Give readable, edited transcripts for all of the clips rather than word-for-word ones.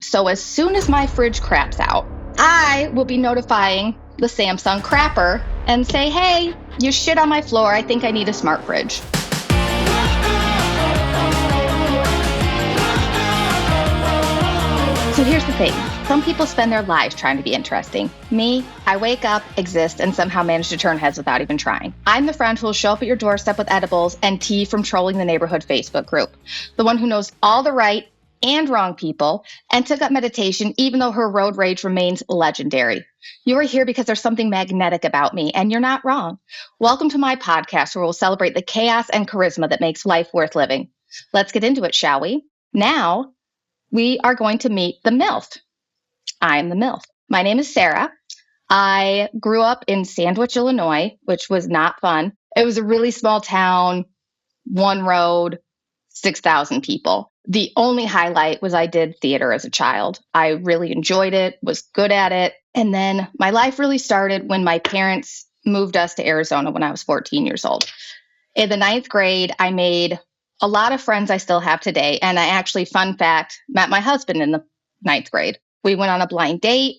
So as soon as my fridge craps out, I will be notifying the Samsung crapper and say, hey, you shit on my floor. I think I need a smart fridge. So here's the thing. Some people spend their lives trying to be interesting. Me, I wake up, exist, and somehow manage to turn heads without even trying. I'm the friend who will show up at your doorstep with edibles and tea from trolling the neighborhood Facebook group. The one who knows all the right and wrong people and took up meditation even though her road rage remains legendary. You are here because there's something magnetic about me, and you're not wrong. Welcome to my podcast where we'll celebrate the chaos and charisma that makes life worth living. Let's get into it, shall we? Now, we are going to meet the MILF. I'm the MILF. My name is Sarah. I grew up in Sandwich, Illinois, which was not fun. It was a really small town, one road, 6,000 people. The only highlight was I did theater as a child. I really enjoyed it, was good at it. And then my life really started when my parents moved us to Arizona when I was 14 years old. In the 9th grade, I made a lot of friends I still have today. And I actually, fun fact, met my husband in the 9th grade. We went on a blind date.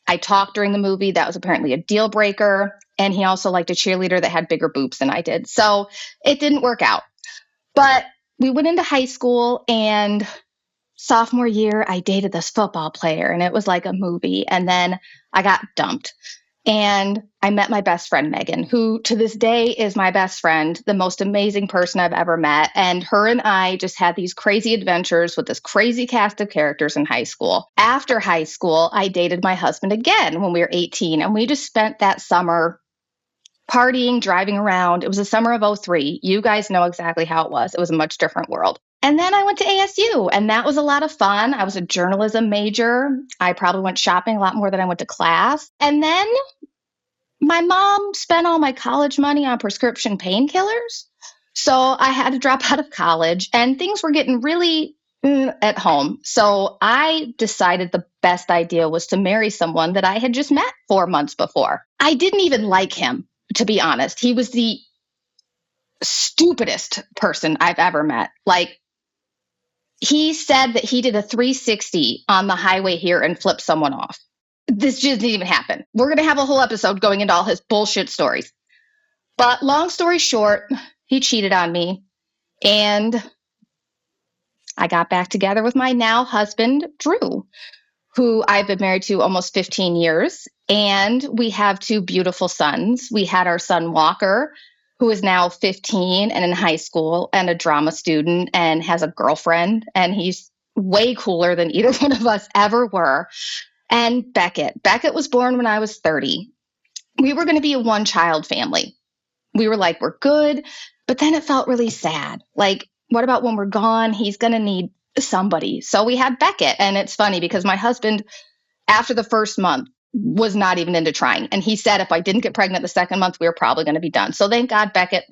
I talked during the movie. That was apparently a deal breaker. And he also liked a cheerleader that had bigger boobs than I did. So it didn't work out. But we went into high school, and sophomore year, I dated this football player, and it was like a movie. And then I got dumped. And I met my best friend, Megan, who to this day is my best friend, the most amazing person I've ever met. And her and I just had these crazy adventures with this crazy cast of characters in high school. After high school, I dated my husband again when we were 18. And we just spent that summer partying, driving around. It was the summer of 2003. You guys know exactly how it was. It was a much different world. And then I went to ASU, and that was a lot of fun. I was a journalism major. I probably went shopping a lot more than I went to class. And then my mom spent all my college money on prescription painkillers. So I had to drop out of college, and things were getting really at home. So I decided the best idea was to marry someone that I had just met 4 months before. I didn't even like him, to be honest. He was the stupidest person I've ever met. Like, he said that he did a 360 on the highway here and flipped someone off. This just didn't even happen. We're going to have a whole episode going into all his bullshit stories. But long story short, he cheated on me, and I got back together with my now husband, Drew, who I've been married to almost 15 years. And we have 2 beautiful sons. We had our son, Walker, who is now 15 and in high school and a drama student and has a girlfriend. And he's way cooler than either one of us ever were. And Beckett. Beckett was born when I was 30. We were going to be a one-child family. We were like, we're good. But then it felt really sad. Like, what about when we're gone? He's going to need somebody. So we had Beckett. And it's funny because my husband, after the first month, was not even into trying. And he said if I didn't get pregnant the second month, we were probably going to be done. So thank God Beckett,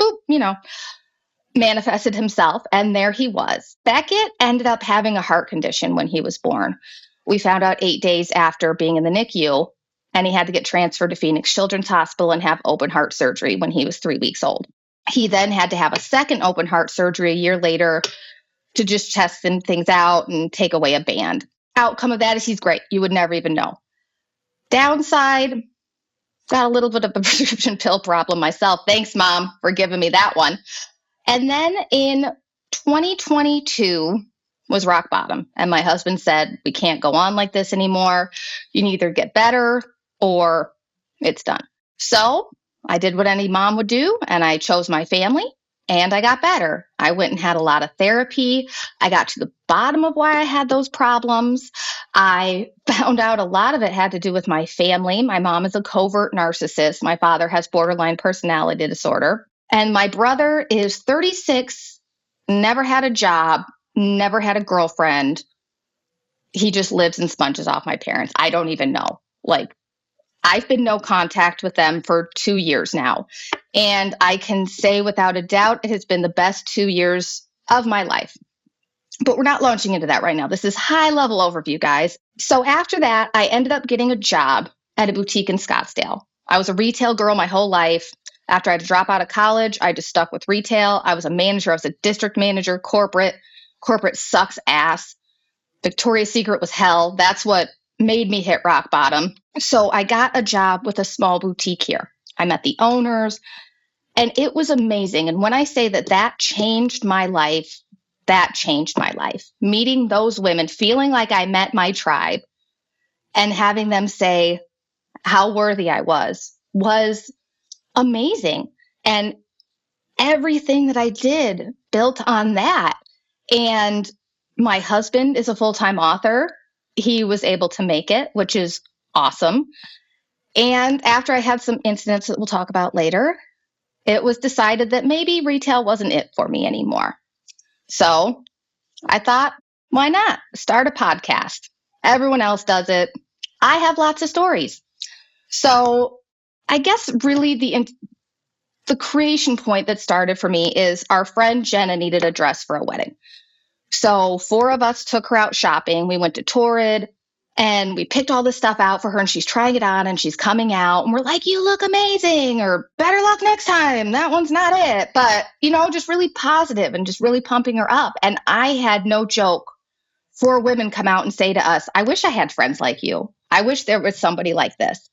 manifested himself. And there he was. Beckett ended up having a heart condition when he was born. We found out 8 days after being in the NICU, and he had to get transferred to Phoenix Children's Hospital and have open heart surgery when he was 3 weeks old. He then had to have a second open heart surgery a year later to just test things out and take away a band. Outcome of that is he's great. You would never even know. Downside, got a little bit of a prescription pill problem myself. Thanks, Mom, for giving me that one. And then in 2022 was rock bottom. And my husband said, we can't go on like this anymore. You can either get better or it's done. So I did what any mom would do, and I chose my family, and I got better. I went and had a lot of therapy. I got to the bottom of why I had those problems. I found out a lot of it had to do with my family. My mom is a covert narcissist. My father has borderline personality disorder. And my brother is 36, never had a job, never had a girlfriend. He just lives and sponges off my parents. I don't even know. Like, I've been no contact with them for 2 years now. And I can say without a doubt, it has been the best 2 years of my life. But we're not launching into that right now. This is high level overview, guys. So after that, I ended up getting a job at a boutique in Scottsdale. I was a retail girl my whole life. After I had to drop out of college, I just stuck with retail. I was a manager. I was a district manager, corporate. Corporate sucks ass. Victoria's Secret was hell. That's what made me hit rock bottom. So I got a job with a small boutique here. I met the owners and it was amazing. And when I say that changed my life, that changed my life. Meeting those women, feeling like I met my tribe and having them say how worthy I was amazing. And everything that I did built on that. And my husband is a full-time author. He was able to make it, which is awesome. And after I had some incidents that we'll talk about later, it was decided that maybe retail wasn't it for me anymore. So I thought, why not start a podcast? Everyone else does it. I have lots of stories. So I guess really the creation point that started for me is our friend Jenna needed a dress for a wedding. So 4 of us took her out shopping. We went to Torrid and we picked all this stuff out for her and she's trying it on and she's coming out and we're like, you look amazing, or better luck next time. That one's not it. But, just really positive and just really pumping her up. And I had no joke. 4 women come out and say to us, I wish I had friends like you. I wish there was somebody like this.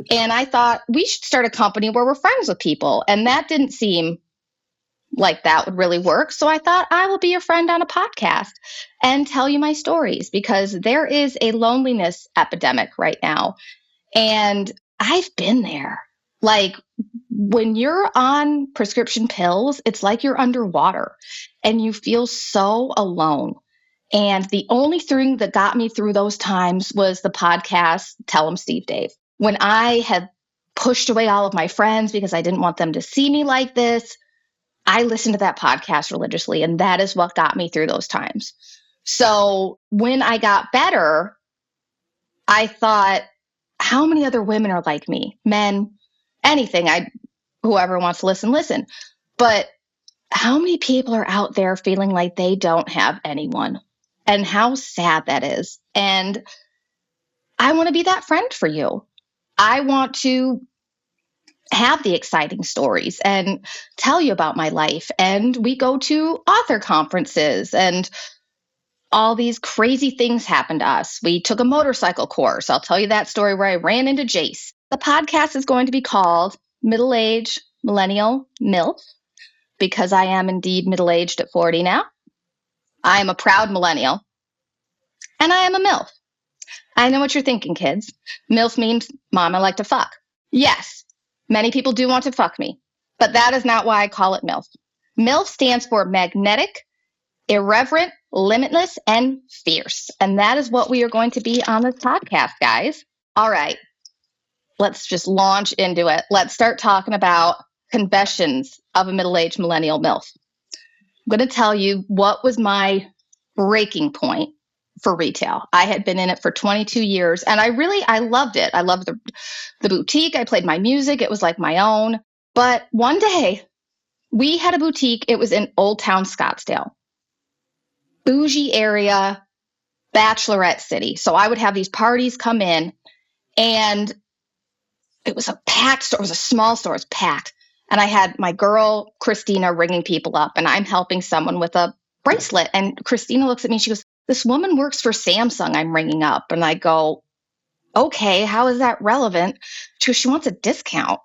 And I thought we should start a company where we're friends with people. And that didn't seem like that would really work. So I thought I will be your friend on a podcast and tell you my stories, because there is a loneliness epidemic right now. And I've been there. Like when you're on prescription pills, it's like you're underwater and you feel so alone. And the only thing that got me through those times was the podcast, Tell 'em Steve Dave. When I had pushed away all of my friends because I didn't want them to see me like this, I listened to that podcast religiously, and that is what got me through those times. So when I got better, I thought, how many other women are like me? Men, anything. Whoever wants to listen. But how many people are out there feeling like they don't have anyone? And how sad that is. And I want to be that friend for you. I want to have the exciting stories and tell you about my life. And we go to author conferences and all these crazy things happen to us. We took a motorcycle course. I'll tell you that story where I ran into Jace. The podcast is going to be called Middle-Aged Millennial MILF, because I am indeed middle-aged at 40 now. I am a proud millennial and I am a MILF. I know what you're thinking, kids. MILF means mom I like to fuck. Yes. Many people do want to fuck me, but that is not why I call it MILF. MILF stands for magnetic, irreverent, limitless, and fierce. And that is what we are going to be on this podcast, guys. All right, let's just launch into it. Let's start talking about confessions of a middle-aged millennial MILF. I'm going to tell you what was my breaking point for retail. I had been in it for 22 years and I loved it. I loved the boutique. I played my music. It was like my own. But one day we had a boutique. It was in Old Town Scottsdale, bougie area, bachelorette city. So I would have these parties come in and it was a packed store. It was a small store. It was packed. And I had my girl, Christina, ringing people up and I'm helping someone with a bracelet. And Christina looks at me and she goes, this woman works for Samsung I'm ringing up. And I go, okay, how is that relevant? She wants a discount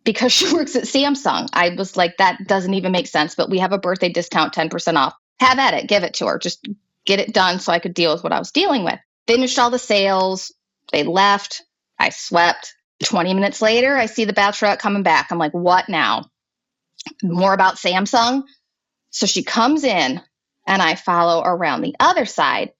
because she works at Samsung. I was like, that doesn't even make sense, but we have a birthday discount, 10% off. Have at it, give it to her. Just get it done so I could deal with what I was dealing with. Finished all the sales. They left. I swept. 20 minutes later, I see the bachelorette coming back. I'm like, what now? More about Samsung? So she comes in and I follow around the other side.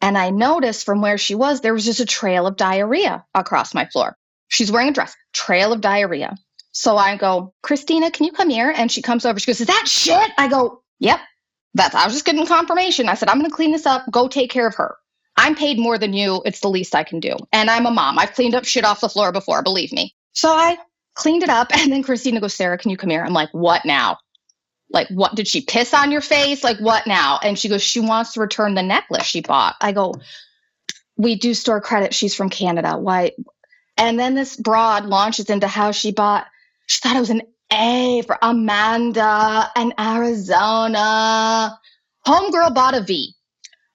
And I noticed from where she was, there was just a trail of diarrhea across my floor. She's wearing a dress, trail of diarrhea. So I go, Christina, can you come here? And she comes over. She goes, is that shit? I go, yep. I was just getting confirmation. I said, I'm going to clean this up. Go take care of her. I'm paid more than you. It's the least I can do. And I'm a mom. I've cleaned up shit off the floor before, believe me. So I cleaned it up. And then Christina goes, Sarah, can you come here? I'm like, what now? Like, what? Did she piss on your face? Like, what now? And she goes, she wants to return the necklace she bought. I go, we do store credit. She's from Canada. Why? And then this broad launches into how she thought it was an A for Amanda in Arizona. Homegirl bought a V.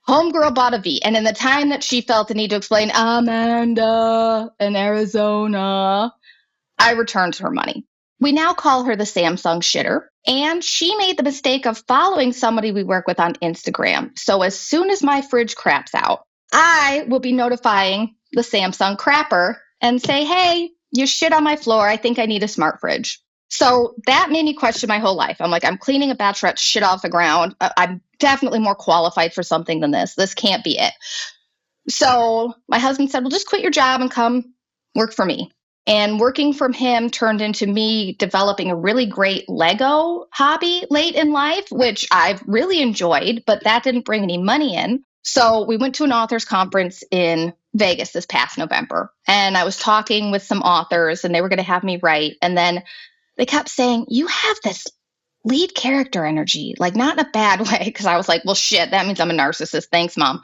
Homegirl bought a V. And in the time that she felt the need to explain, Amanda in Arizona, I returned her money. We now call her the Samsung shitter. And she made the mistake of following somebody we work with on Instagram. So as soon as my fridge craps out, I will be notifying the Samsung crapper and say, hey, you shit on my floor. I think I need a smart fridge. So that made me question my whole life. I'm like, I'm cleaning a bachelorette shit off the ground. I'm definitely more qualified for something than this. This can't be it. So my husband said, well, just quit your job and come work for me. And working from him turned into me developing a really great Lego hobby late in life, which I've really enjoyed, but that didn't bring any money in. So we went to an authors conference in Vegas this past November. And I was talking with some authors and they were going to have me write. And then they kept saying, you have this lead character energy, like not in a bad way. Because I was like, well, shit, that means I'm a narcissist. Thanks, Mom.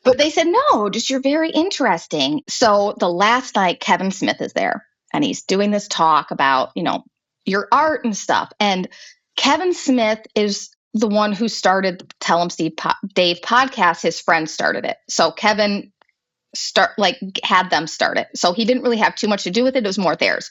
But they said, no, just you're very interesting. So the last night, Kevin Smith is there and he's doing this talk about, your art and stuff. And Kevin Smith is the one who started Tell 'em Steve Dave podcast. His friend started it. So Kevin had them start it. So he didn't really have too much to do with it. It was more theirs.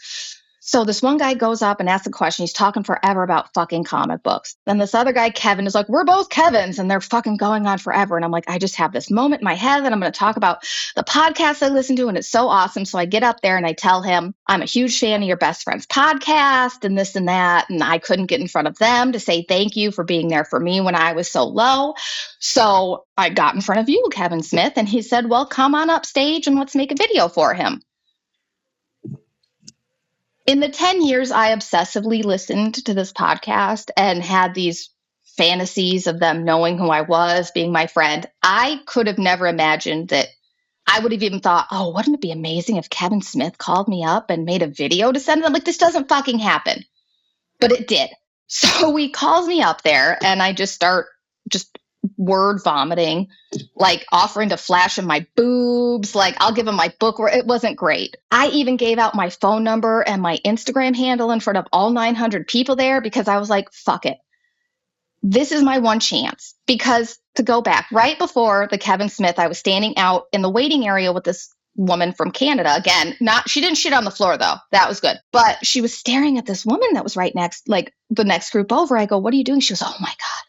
So this one guy goes up and asks a question. He's talking forever about fucking comic books. Then this other guy, Kevin, is like, we're both Kevins. And they're fucking going on forever. And I'm like, I just have this moment in my head that I'm going to talk about the podcast I listen to. And it's so awesome. So I get up there and I tell him, I'm a huge fan of your best friend's podcast and this and that. And I couldn't get in front of them to say thank you for being there for me when I was so low. So I got in front of you, Kevin Smith. And he said, well, come on up stage and let's make a video for him. In the 10 years, I obsessively listened to this podcast and had these fantasies of them knowing who I was, being my friend. I could have never imagined that I would have even thought, oh, wouldn't it be amazing if Kevin Smith called me up and made a video to send them? Like, this doesn't fucking happen. But it did. So he calls me up there and I just start word vomiting, like offering to flash him my boobs. Like I'll give him my book. It wasn't great. I even gave out my phone number and my Instagram handle in front of all 900 people there because I was like, fuck it. This is my one chance. Because to go back, right before the Kevin Smith, I was standing out in the waiting area with this woman from Canada. Again, she didn't shit on the floor though. That was good. But she was staring at this woman that was right next, like the next group over. I go, what are you doing? She goes, oh my God.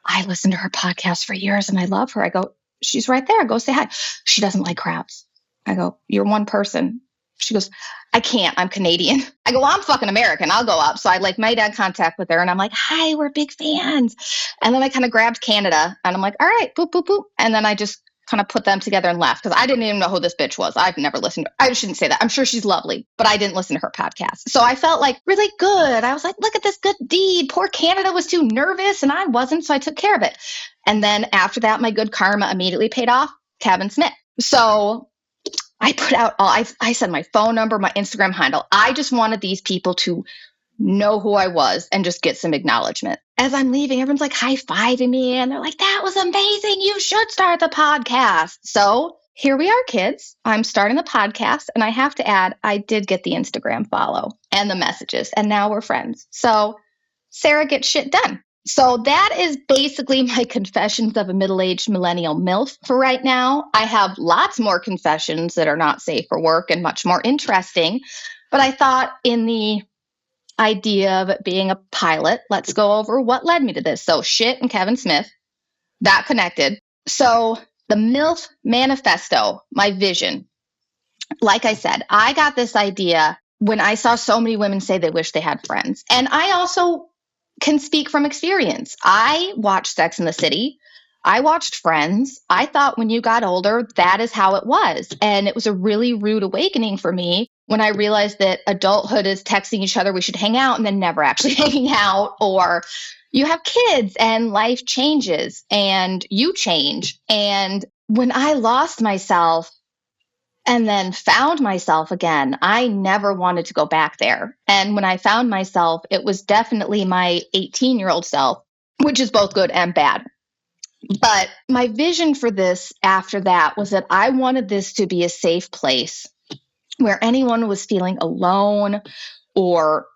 I listened to her podcast for years and I love her. I go, she's right there. Go say hi. She doesn't like crowds. I go, you're one person. She goes, I can't. I'm Canadian. I go, well, I'm fucking American. I'll go up. So I made eye contact with her and I'm like, hi, we're big fans. And then I kind of grabbed Canada and I'm like, all right, boop, boop, boop. And then I just kind of put them together and left because I didn't even know who this bitch was. I've never listened to her. I shouldn't say that. I'm sure she's lovely, but I didn't listen to her podcast. So I felt like really good. I was like, look at this good deed. Poor Canada was too nervous and I wasn't. So I took care of it. And then after that, my good karma immediately paid off. Kevin Smith. So I put out I said my phone number, my Instagram handle. I just wanted these people to know who I was and just get some acknowledgement. As I'm leaving, everyone's like high-fiving me and they're like, that was amazing. You should start the podcast. So here we are, kids. I'm starting the podcast and I have to add, I did get the Instagram follow and the messages and now we're friends. So Sarah gets shit done. So that is basically my confessions of a middle-aged millennial MILF for right now. I have lots more confessions that are not safe for work and much more interesting. But I thought in the idea of it being a pilot, let's go over what led me to this. So shit and Kevin Smith, that connected. So the MILF manifesto, my vision. Like I said, I got this idea when I saw so many women say they wish they had friends. And I also can speak from experience. I watched Sex and the City. I watched Friends. I thought when you got older, that is how it was. And it was a really rude awakening for me when I realized that adulthood is texting each other, we should hang out, and then never actually hanging out. Or you have kids and life changes and you change. And when I lost myself and then found myself again, I never wanted to go back there. And when I found myself, it was definitely my 18-year-old self, which is both good and bad. But my vision for this after that was that I wanted this to be a safe place where anyone was feeling alone or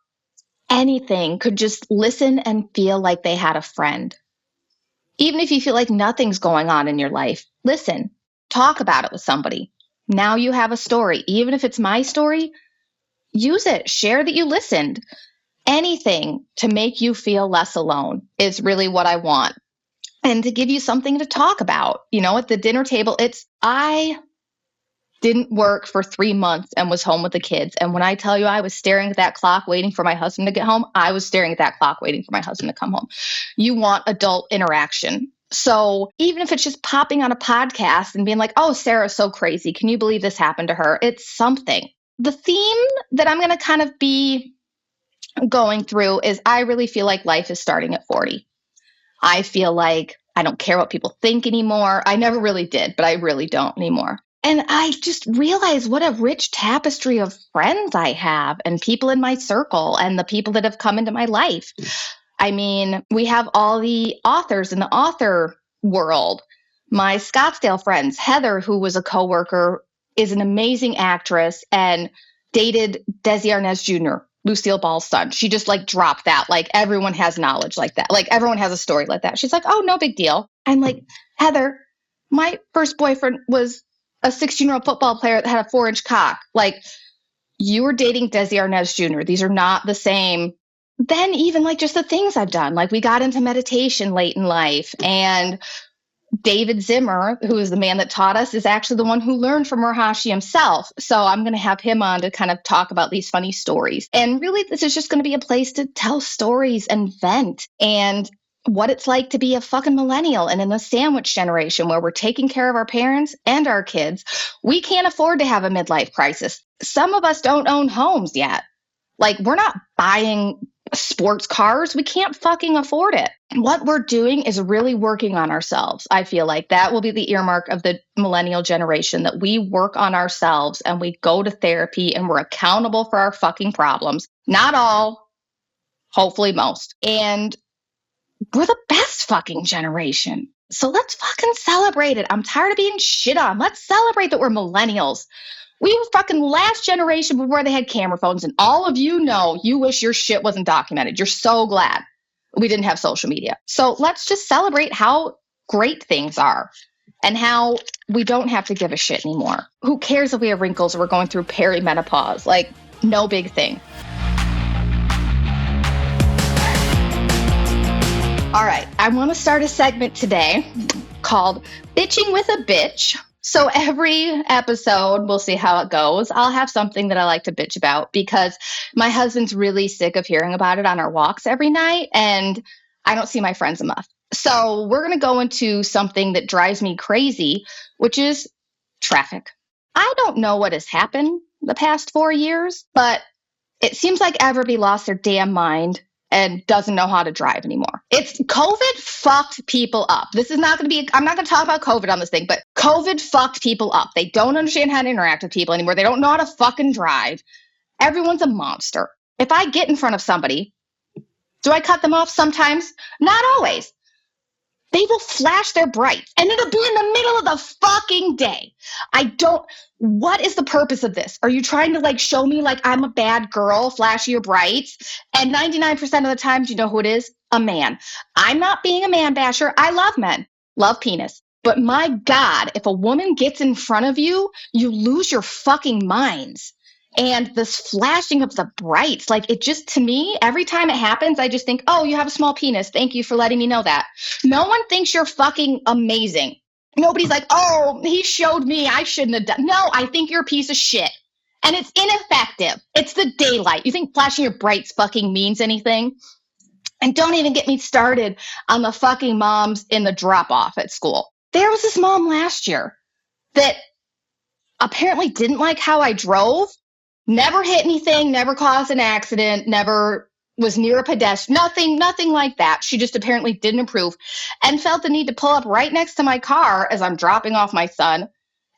anything could just listen and feel like they had a friend. Even if you feel like nothing's going on in your life, listen, talk about it with somebody. Now you have a story. Even if it's my story, use it. Share that you listened. Anything to make you feel less alone is really what I want. And to give you something to talk about, at the dinner table, I didn't work for 3 months and was home with the kids. And when I tell you I was staring at that clock waiting for my husband to get home, I was staring at that clock waiting for my husband to come home. You want adult interaction. So even if it's just popping on a podcast and being like, oh, Sarah's so crazy. Can you believe this happened to her? It's something. The theme that I'm going to kind of be going through is I really feel like life is starting at 40. I feel like I don't care what people think anymore. I never really did, but I really don't anymore. And I just realized what a rich tapestry of friends I have and people in my circle and the people that have come into my life. I mean, we have all the authors in the author world. My Scottsdale friends, Heather, who was a coworker, is an amazing actress and dated Desi Arnaz Jr., Lucille Ball's son. She just dropped that. Everyone has knowledge like that. Everyone has a story like that. She's like, oh, no big deal. I'm like, Heather, my first boyfriend was a 16-year-old football player that had a 4-inch cock. You were dating Desi Arnaz Jr. These are not the same. Then even just the things I've done, we got into meditation late in life, and David Zimmer, who is the man that taught us, is actually the one who learned from Rahashi himself. So I'm going to have him on to kind of talk about these funny stories. And really, this is just going to be a place to tell stories and vent and what it's like to be a fucking millennial and in the sandwich generation where we're taking care of our parents and our kids. We can't afford to have a midlife crisis. Some of us don't own homes yet. We're not buying sports cars. We can't fucking afford it. What we're doing is really working on ourselves. I feel like that will be the earmark of the millennial generation, that we work on ourselves and we go to therapy and we're accountable for our fucking problems. Not all, hopefully most. And we're the best fucking generation. So let's fucking celebrate it. I'm tired of being shit on. Let's celebrate that we're millennials. We were fucking last generation before they had camera phones, and all of you know you wish your shit wasn't documented. You're so glad we didn't have social media. So let's just celebrate how great things are and how we don't have to give a shit anymore. Who cares if we have wrinkles or we're going through perimenopause? No big thing. All right, I want to start a segment today called Bitching with a Bitch. So every episode, we'll see how it goes. I'll have something that I like to bitch about because my husband's really sick of hearing about it on our walks every night, and I don't see my friends enough. So we're going to go into something that drives me crazy, which is traffic. I don't know what has happened the past 4 years, but it seems like everybody lost their damn mind and doesn't know how to drive anymore. COVID fucked people up. This is not going to be, I'm not going to talk about COVID on this thing, but COVID fucked people up. They don't understand how to interact with people anymore. They don't know how to fucking drive. Everyone's a monster. If I get in front of somebody, do I cut them off sometimes? Not always. They will flash their brights and it'll be in the middle of the fucking day. What is the purpose of this? Are you trying to show me I'm a bad girl, flash your brights? And 99% of the times, you know who it is? A man. I'm not being a man basher. I love men, love penis. But my God, if a woman gets in front of you, you lose your fucking minds. And this flashing of the brights, it just, to me, every time it happens, I just think, oh, you have a small penis. Thank you for letting me know that. No one thinks you're fucking amazing. Nobody's like, oh, he showed me, I shouldn't have done. No, I think you're a piece of shit. And it's ineffective. It's the daylight. You think flashing your brights fucking means anything? And don't even get me started on the fucking moms in the drop-off at school. There was this mom last year that apparently didn't like how I drove. Never hit anything, never caused an accident, never was near a pedestrian, nothing like that. She just apparently didn't approve and felt the need to pull up right next to my car as I'm dropping off my son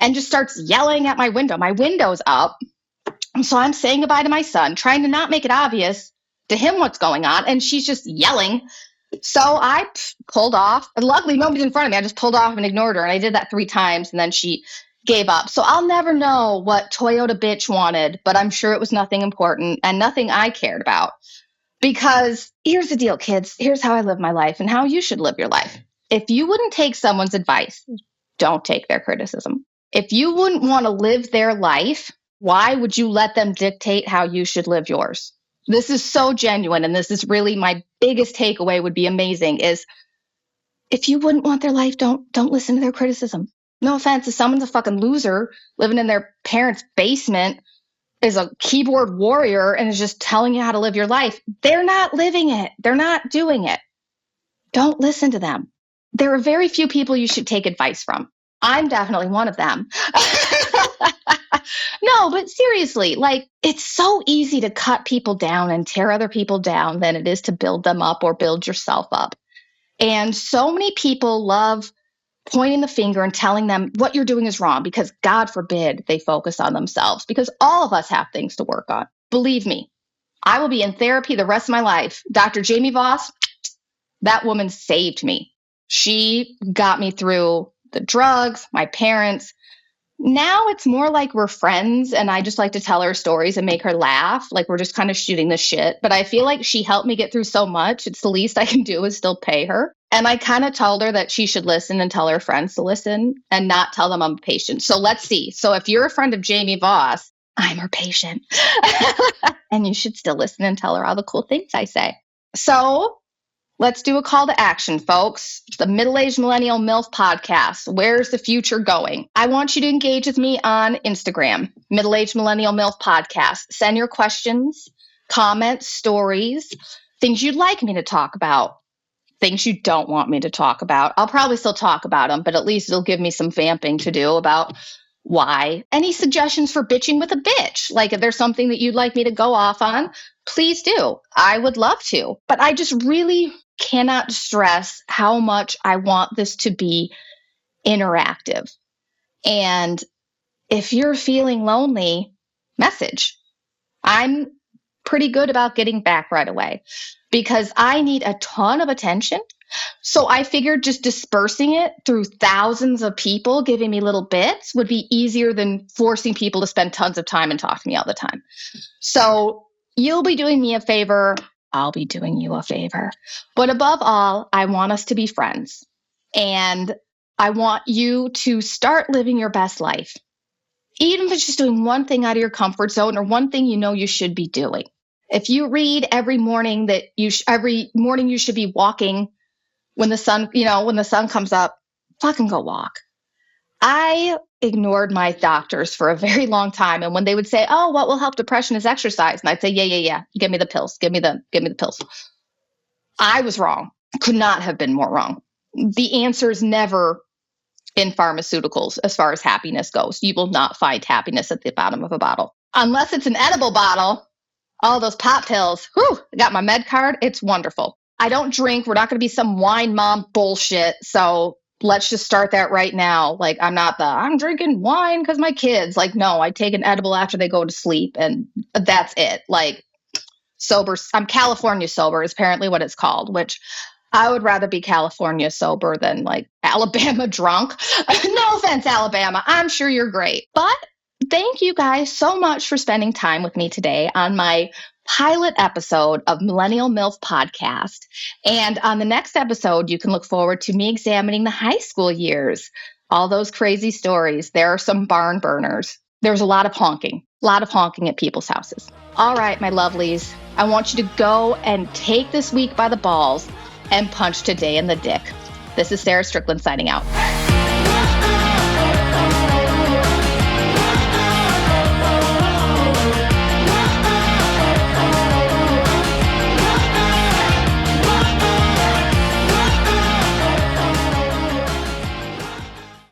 and just starts yelling at my window. My window's up. And so I'm saying goodbye to my son, trying to not make it obvious to him what's going on. And she's just yelling. So I pulled off. And luckily, nobody's in front of me. I just pulled off and ignored her. And I did that 3 times. And then she gave up. So I'll never know what Toyota bitch wanted, but I'm sure it was nothing important and nothing I cared about. Because here's the deal, kids. Here's how I live my life and how you should live your life. If you wouldn't take someone's advice, don't take their criticism. If you wouldn't want to live their life, why would you let them dictate how you should live yours? This is so genuine. And this is really my biggest takeaway would be amazing is if you wouldn't want their life, don't listen to their criticism. No offense, if someone's a fucking loser living in their parents' basement, is a keyboard warrior and is just telling you how to live your life, they're not living it. They're not doing it. Don't listen to them. There are very few people you should take advice from. I'm definitely one of them. No, but seriously, like it's so easy to cut people down and tear other people down than it is to build them up or build yourself up. And so many people love pointing the finger and telling them what you're doing is wrong because God forbid they focus on themselves because all of us have things to work on. Believe me, I will be in therapy the rest of my life. Dr. Jamie Voss, that woman saved me. She got me through the drugs, my parents. Now it's more like we're friends and I just like to tell her stories and make her laugh. Like we're just kind of shooting the shit. But I feel like she helped me get through so much. It's the least I can do is still pay her. And I kind of told her that she should listen and tell her friends to listen and not tell them I'm a patient. So let's see. So if you're a friend of Jamie Voss, I'm her patient. And you should still listen and tell her all the cool things I say. So let's do a call to action, folks. The Middle-Aged Millennial MILF Podcast. Where's the future going? I want you to engage with me on Instagram, Middle-Aged Millennial MILF Podcast. Send your questions, comments, stories, things you'd like me to talk about, things you don't want me to talk about. I'll probably still talk about them, but at least it'll give me some vamping to do about why. Any suggestions for bitching with a bitch? Like if there's something that you'd like me to go off on, please do. I would love to. But I just really cannot stress how much I want this to be interactive. And if you're feeling lonely, message. I'm pretty good about getting back right away because I need a ton of attention. So I figured just dispersing it through thousands of people giving me little bits would be easier than forcing people to spend tons of time and talk to me all the time. So you'll be doing me a favor. I'll be doing you a favor. But above all, I want us to be friends. And I want you to start living your best life. Even if it's just doing one thing out of your comfort zone or one thing you know you should be doing. If you read every morning that every morning you should be walking when the sun, when the sun comes up, fucking go walk. I ignored my doctors for a very long time. And when they would say, oh, what will help depression is exercise. And I'd say, yeah. Give me the pills. Give me the pills. I was wrong. Could not have been more wrong. The answer is never in pharmaceuticals as far as happiness goes. You will not find happiness at the bottom of a bottle. Unless it's an edible bottle. All those pop pills. Whew, I got my med card. It's wonderful. I don't drink. We're not going to be some wine mom bullshit. So let's just start that right now. Like, I'm drinking wine because my kids. Like, no, I take an edible after they go to sleep and that's it. Like, sober. I'm California sober is apparently what it's called, which I would rather be California sober than like Alabama drunk. No offense, Alabama. I'm sure you're great. But thank you guys so much for spending time with me today on my pilot episode of Millennial MILF Podcast. And on the next episode, you can look forward to me examining the high school years, all those crazy stories. There are some barn burners. There's a lot of honking at people's houses. All right, my lovelies, I want you to go and take this week by the balls and punch today in the dick. This is Sarah Strickland signing out.